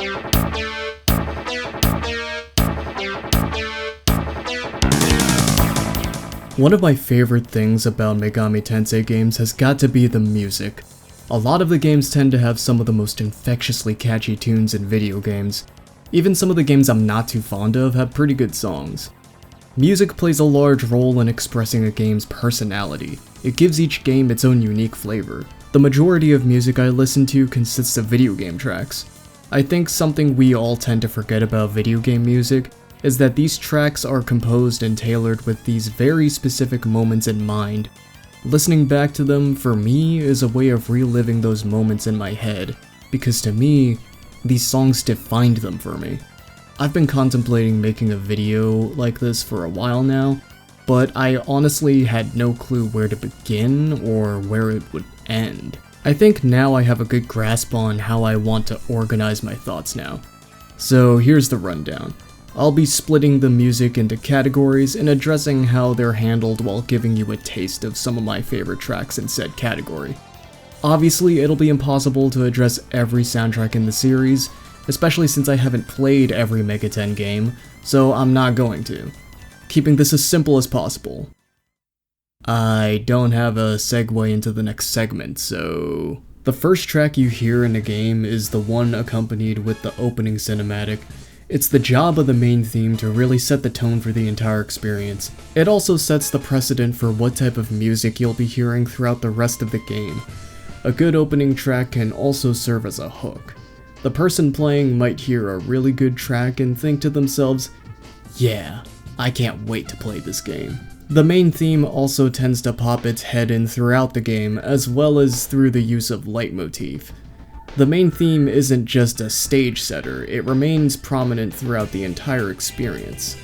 One of my favorite things about Megami Tensei games has got to be the music. A lot of the games tend to have some of the most infectiously catchy tunes in video games. Even some of the games I'm not too fond of have pretty good songs. Music plays a large role in expressing a game's personality. It gives each game its own unique flavor. The majority of music I listen to consists of video game tracks. I think something we all tend to forget about video game music is that these tracks are composed and tailored with these very specific moments in mind. Listening back to them, for me, is a way of reliving those moments in my head, because to me, these songs defined them for me. I've been contemplating making a video like this for a while now, but I honestly had no clue where to begin or where it would end. I think now I have a good grasp on how I want to organize my thoughts now. So here's the rundown. I'll be splitting the music into categories and addressing how they're handled while giving you a taste of some of my favorite tracks in said category. Obviously, it'll be impossible to address every soundtrack in the series, especially since I haven't played every Megaten game, so I'm not going to. Keeping this as simple as possible. I don't have a segue into the next segment, so... The first track you hear in a game is the one accompanied with the opening cinematic. It's the job of the main theme to really set the tone for the entire experience. It also sets the precedent for what type of music you'll be hearing throughout the rest of the game. A good opening track can also serve as a hook. The person playing might hear a really good track and think to themselves, yeah, I can't wait to play this game. The main theme also tends to pop its head in throughout the game, as well as through the use of leitmotif. The main theme isn't just a stage setter, it remains prominent throughout the entire experience.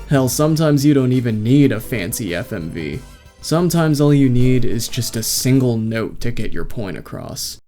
Hell, sometimes you don't even need a fancy FMV. Sometimes all you need is just a single note to get your point across.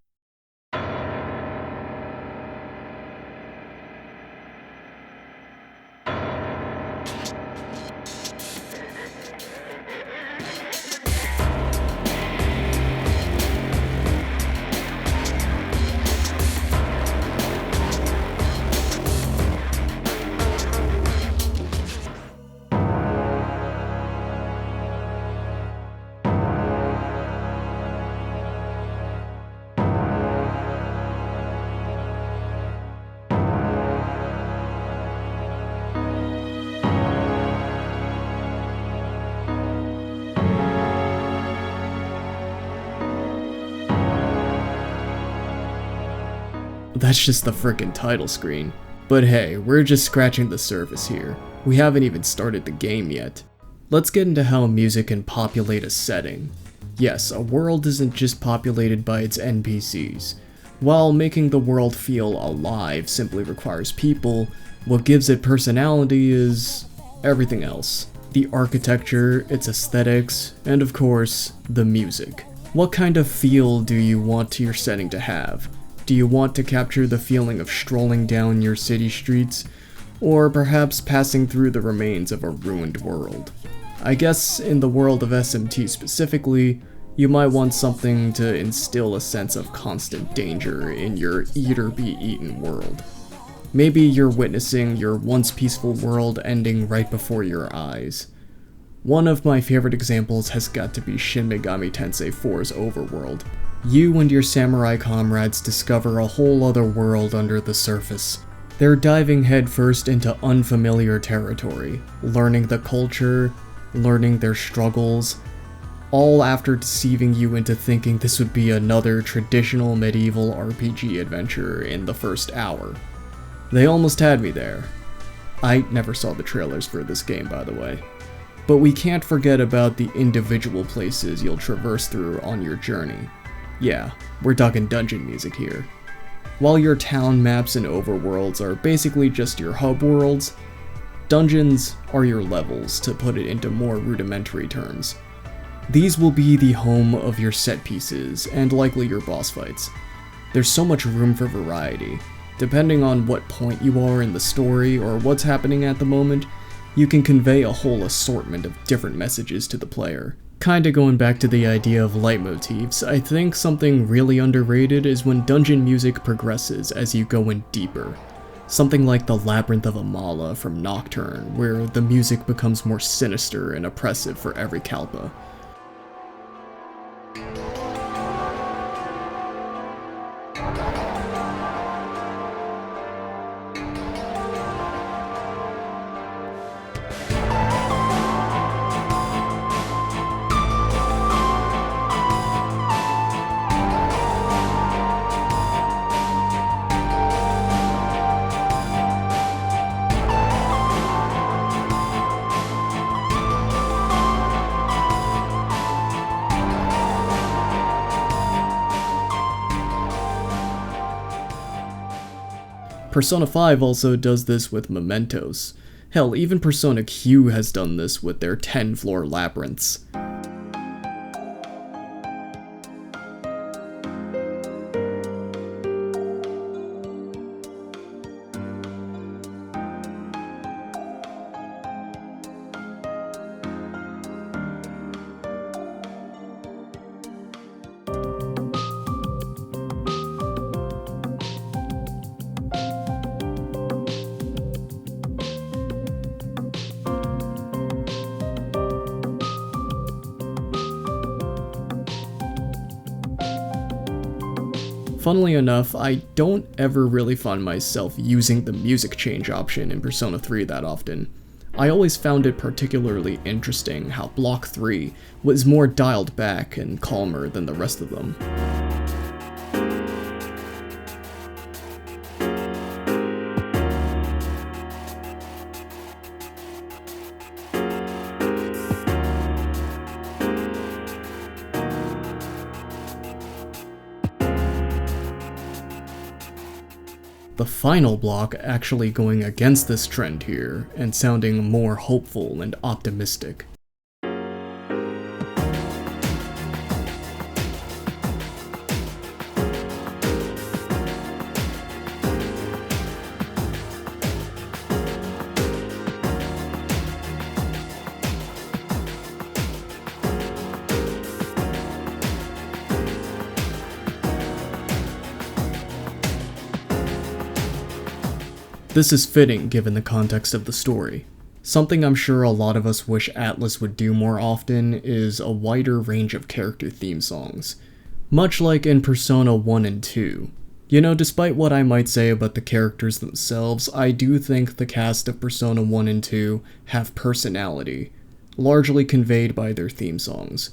That's just the frickin' title screen. But hey, we're just scratching the surface here. We haven't even started the game yet. Let's get into how music can populate a setting. Yes, a world isn't just populated by its NPCs. While making the world feel alive simply requires people, what gives it personality is everything else. The architecture, its aesthetics, and of course, the music. What kind of feel do you want your setting to have? Do you want to capture the feeling of strolling down your city streets, or perhaps passing through the remains of a ruined world? I guess in the world of SMT specifically, you might want something to instill a sense of constant danger in your eat-or-be-eaten world. Maybe you're witnessing your once peaceful world ending right before your eyes. One of my favorite examples has got to be Shin Megami Tensei 4's overworld. You and your samurai comrades discover a whole other world under the surface. They're diving headfirst into unfamiliar territory, learning the culture, learning their struggles, all after deceiving you into thinking this would be another traditional medieval RPG adventure in the first hour. They almost had me there. I never saw the trailers for this game, by the way. But we can't forget about the individual places you'll traverse through on your journey. Yeah, we're talking dungeon music here. While your town maps and overworlds are basically just your hub worlds, dungeons are your levels, to put it into more rudimentary terms. These will be the home of your set pieces, and likely your boss fights. There's so much room for variety. Depending on what point you are in the story or what's happening at the moment, you can convey a whole assortment of different messages to the player. Kinda going back to the idea of leitmotifs, I think something really underrated is when dungeon music progresses as you go in deeper. Something like the Labyrinth of Amala from Nocturne, where the music becomes more sinister and oppressive for every Kalpa. Persona 5 also does this with mementos. Hell, even Persona Q has done this with their 10-floor labyrinths. Funnily enough, I don't ever really find myself using the music change option in Persona 3 that often. I always found it particularly interesting how Block 3 was more dialed back and calmer than the rest of them. The final block actually going against this trend here, and sounding more hopeful and optimistic. This is fitting given the context of the story. Something I'm sure a lot of us wish Atlus would do more often is a wider range of character theme songs, much like in Persona 1 and 2. You know, despite what I might say about the characters themselves, I do think the cast of Persona 1 and 2 have personality, largely conveyed by their theme songs.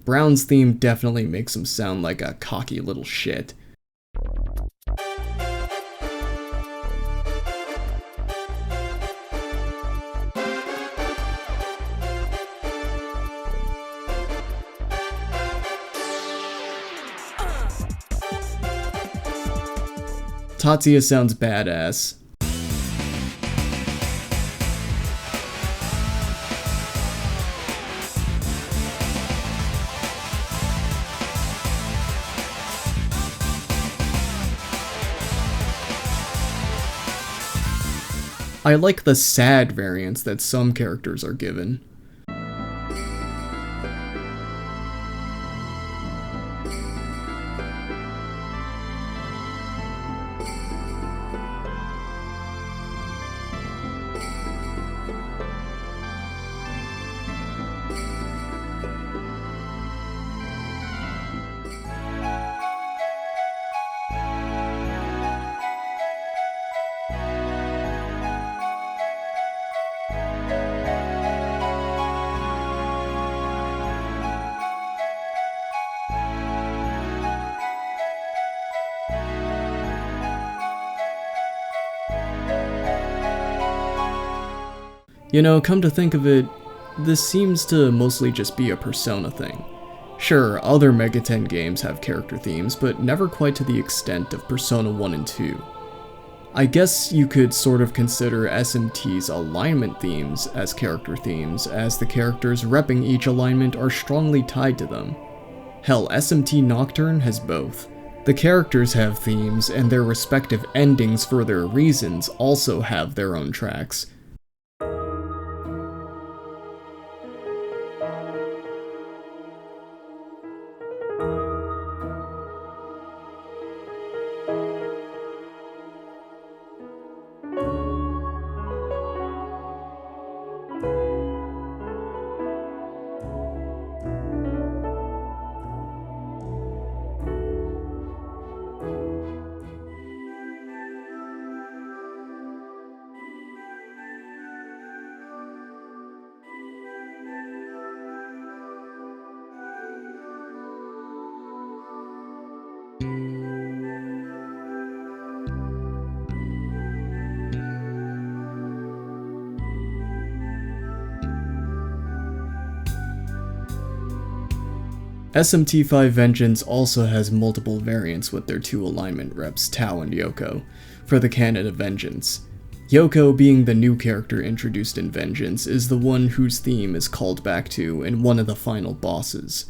Brown's theme definitely makes him sound like a cocky little shit. Tatsuya sounds badass. I like the sad variants that some characters are given. You know, come to think of it, this seems to mostly just be a Persona thing. Sure, other Megaten games have character themes, but never quite to the extent of Persona 1 and 2. I guess you could sort of consider SMT's alignment themes as character themes, as the characters repping each alignment are strongly tied to them. Hell, SMT Nocturne has both. The characters have themes, and their respective endings for their reasons also have their own tracks. SMT5 Vengeance also has multiple variants with their two alignment reps, Tao and Yoko, for the canon of Vengeance. Yoko, being the new character introduced in Vengeance, is the one whose theme is called back to in one of the final bosses.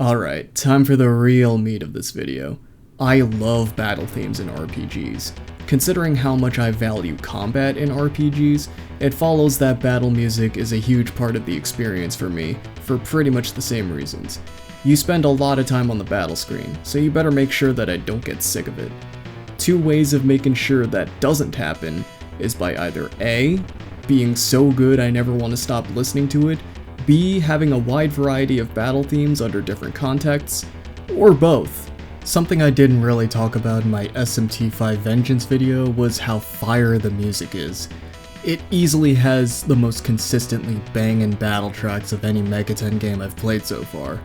Alright, time for the real meat of this video. I love battle themes in RPGs. Considering how much I value combat in RPGs, it follows that battle music is a huge part of the experience for me, for pretty much the same reasons. You spend a lot of time on the battle screen, so you better make sure that I don't get sick of it. Two ways of making sure that doesn't happen is by either A, being so good I never want to stop listening to it, B, having a wide variety of battle themes under different contexts, or both. Something I didn't really talk about in my SMT5 Vengeance video was how fire the music is. It easily has the most consistently banging battle tracks of any Megaten game I've played so far.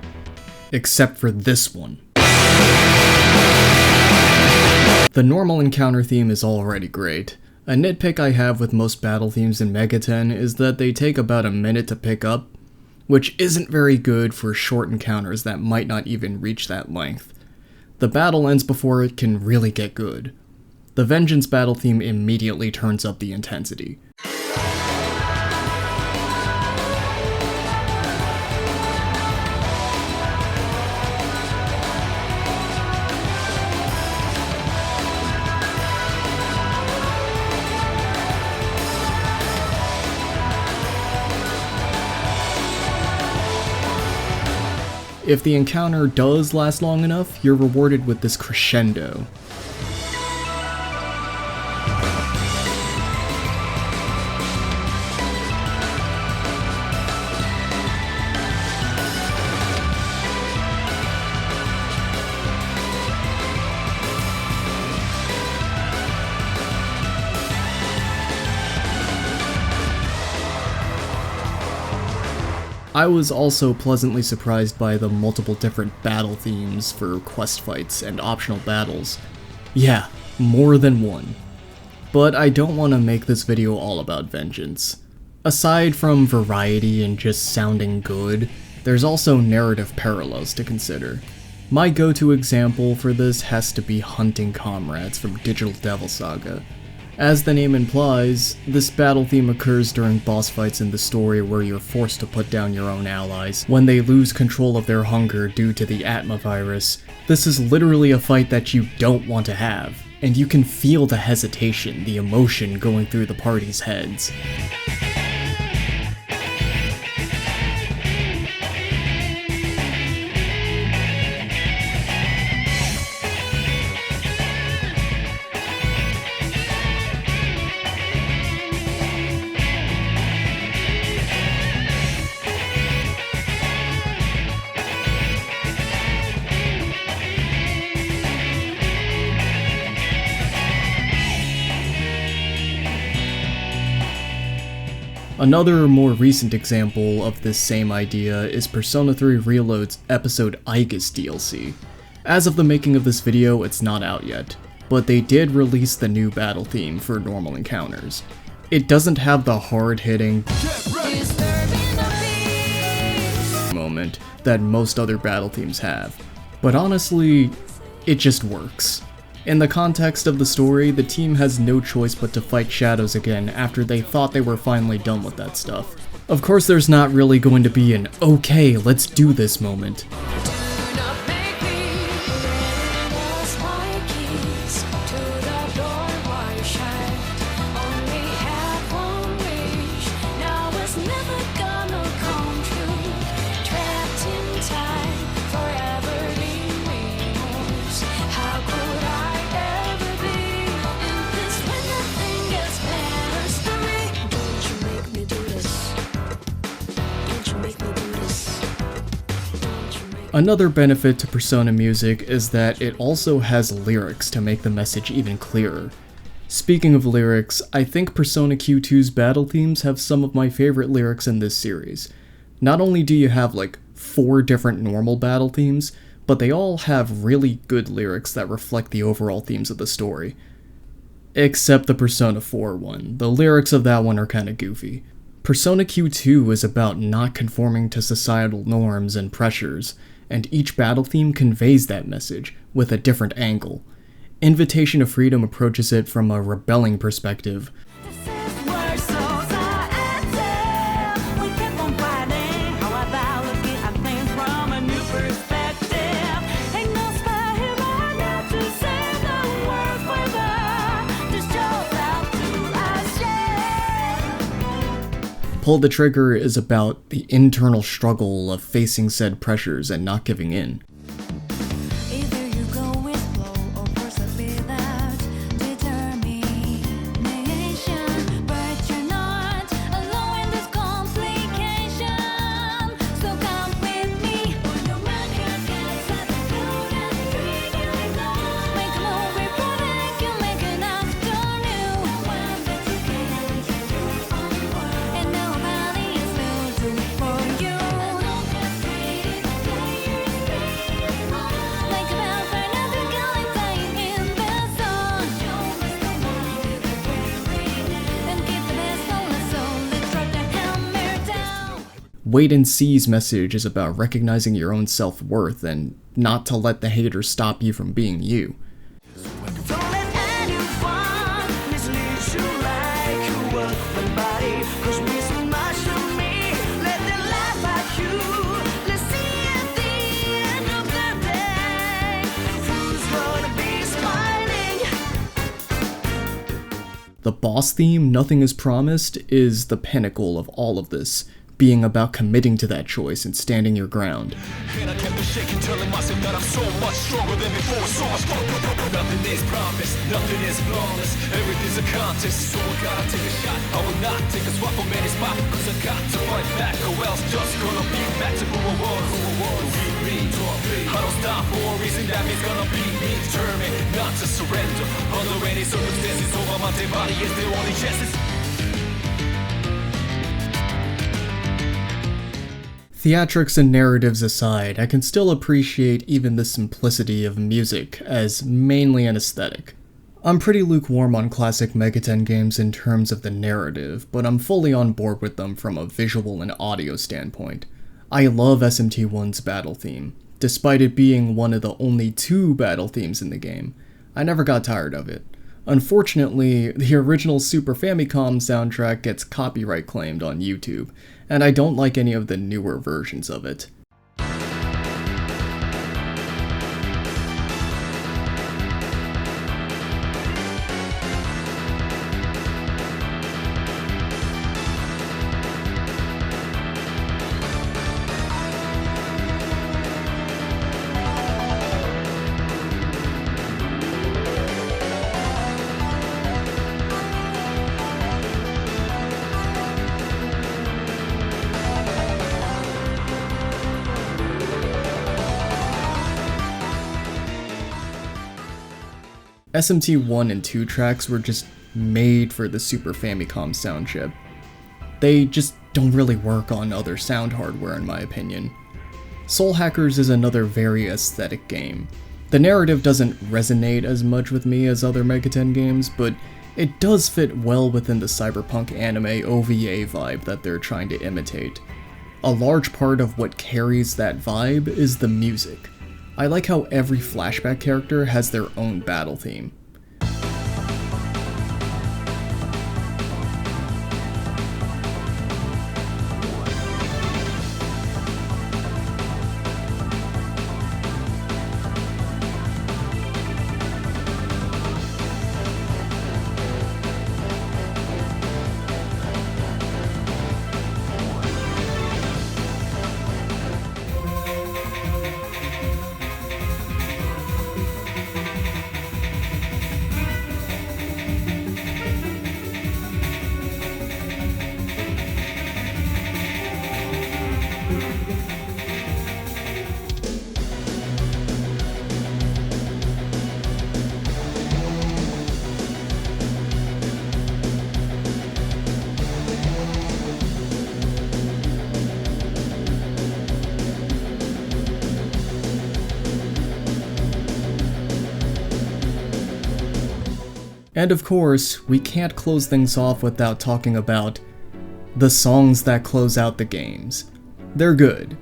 Except for this one. The normal encounter theme is already great. A nitpick I have with most battle themes in Megaten is that they take about a minute to pick up, which isn't very good for short encounters that might not even reach that length. The battle ends before it can really get good. The Vengeance battle theme immediately turns up the intensity. If the encounter does last long enough, you're rewarded with this crescendo. I was also pleasantly surprised by the multiple different battle themes for quest fights and optional battles. Yeah, more than one. But I don't want to make this video all about Vengeance. Aside from variety and just sounding good, there's also narrative parallels to consider. My go-to example for this has to be Hunting Comrades from Digital Devil Saga. As the name implies, this battle theme occurs during boss fights in the story where you're forced to put down your own allies when they lose control of their hunger due to the Atma virus. This is literally a fight that you don't want to have. and you can feel the hesitation, the emotion going through the party's heads. Another more recent example of this same idea is Persona 3 Reload's Episode Aegis DLC. As of the making of this video, it's not out yet, but they did release the new battle theme for normal encounters. It doesn't have the hard-hitting moment that most other battle themes have, but honestly, it just works. In the context of the story, the team has no choice but to fight shadows again after they thought they were finally done with that stuff. Of course, there's not really going to be an "okay, let's do this" moment. Another benefit to Persona music is that it also has lyrics to make the message even clearer. Speaking of lyrics, I think Persona Q2's battle themes have some of my favorite lyrics in this series. Not only do you have like 4 different normal battle themes, but they all have really good lyrics that reflect the overall themes of the story. Except the Persona 4 one. The lyrics of that one are kinda goofy. Persona Q2 is about not conforming to societal norms and pressures, and each battle theme conveys that message with a different angle. Invitation to Freedom approaches it from a rebelling perspective, Pull the Trigger is about the internal struggle of facing said pressures and not giving in. Wait and See's message is about recognizing your own self-worth and not to let the haters stop you from being you. The boss theme, Nothing Is Promised, is the pinnacle of all of this, being about committing to that choice and standing your ground. And I kept shaking, telling myself that I'm so much stronger than before, so much stronger. Nothing is promised, nothing is flawless, everything's a contest, so I gotta take a shot. I will not take a swap from any spot, cause I got to fight back, or else just gonna be back to who I was. I don't stop for a reason, that means gonna be me, determined not to surrender. Under any circumstances, over my dead body is the only chances. Theatrics and narratives aside, I can still appreciate even the simplicity of music as mainly an aesthetic. I'm pretty lukewarm on classic Megaten games in terms of the narrative, but I'm fully on board with them from a visual and audio standpoint. I love SMT1's battle theme, despite it being one of the only 2 battle themes in the game. I never got tired of it. Unfortunately, the original Super Famicom soundtrack gets copyright claimed on YouTube, and I don't like any of the newer versions of it. SMT 1 and 2 tracks were just made for the Super Famicom sound chip. They just don't really work on other sound hardware in my opinion. Soul Hackers is another very aesthetic game. The narrative doesn't resonate as much with me as other Megaten games, but it does fit well within the cyberpunk anime OVA vibe that they're trying to imitate. A large part of what carries that vibe is the music. I like how every flashback character has their own battle theme. And of course, we can't close things off without talking about the songs that close out the games. They're good,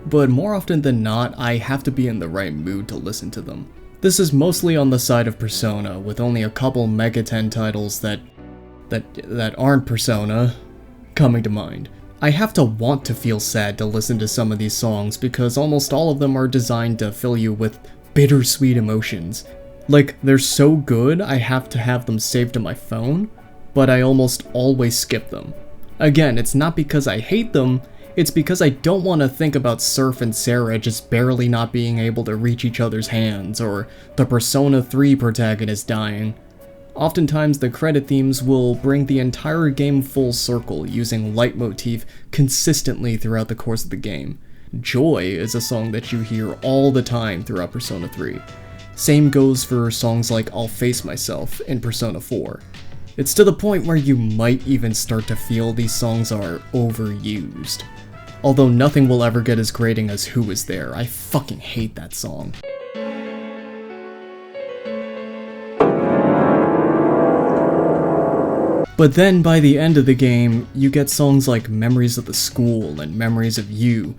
but more often than not, I have to be in the right mood to listen to them. This is mostly on the side of Persona, with only a couple Megaten titles that aren't Persona coming to mind. I have to want to feel sad to listen to some of these songs because almost all of them are designed to fill you with bittersweet emotions. Like, they're so good I have to have them saved to my phone, but I almost always skip them. Again, it's not because I hate them, it's because I don't want to think about Surf and Sarah just barely not being able to reach each other's hands, or the Persona 3 protagonist dying. Oftentimes the credit themes will bring the entire game full circle using leitmotif consistently throughout the course of the game. Joy is a song that you hear all the time throughout Persona 3. Same goes for songs like I'll Face Myself in Persona 4. It's to the point where you might even start to feel these songs are overused. Although nothing will ever get as grating as Who Is There. I fucking hate that song. But then by the end of the game, you get songs like Memories of the School and Memories of You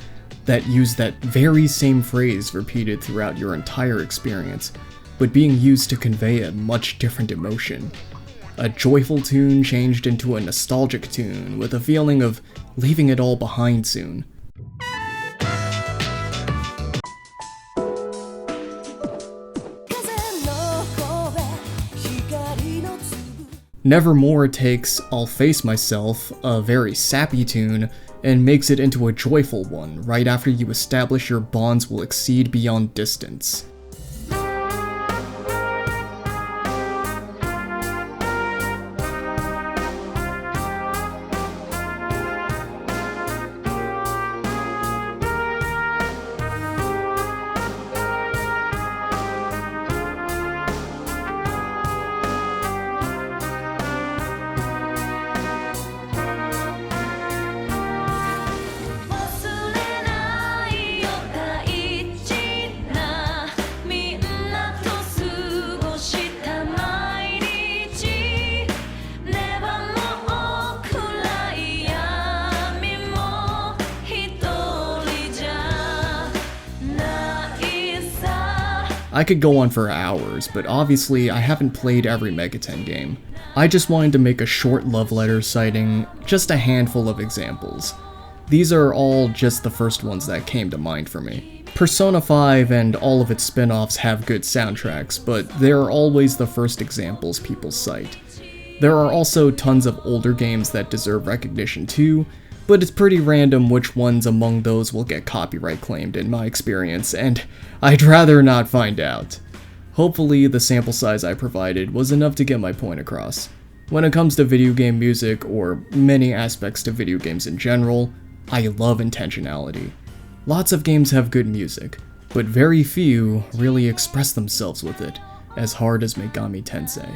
that use that very same phrase repeated throughout your entire experience, but being used to convey a much different emotion. A joyful tune changed into a nostalgic tune with a feeling of leaving it all behind soon. Nevermore takes I'll Face Myself, a very sappy tune, and makes it into a joyful one right after you establish your bonds will exceed beyond distance. I could go on for hours, but obviously I haven't played every Megaten game. I just wanted to make a short love letter citing just a handful of examples. These are all just the first ones that came to mind for me. Persona 5 and all of its spin-offs have good soundtracks, but they're always the first examples people cite. There are also tons of older games that deserve recognition too, but it's pretty random which ones among those will get copyright claimed in my experience, and I'd rather not find out. Hopefully the sample size I provided was enough to get my point across. When it comes to video game music, or many aspects to video games in general, I love intentionality. Lots of games have good music, but very few really express themselves with it, as hard as Megami Tensei.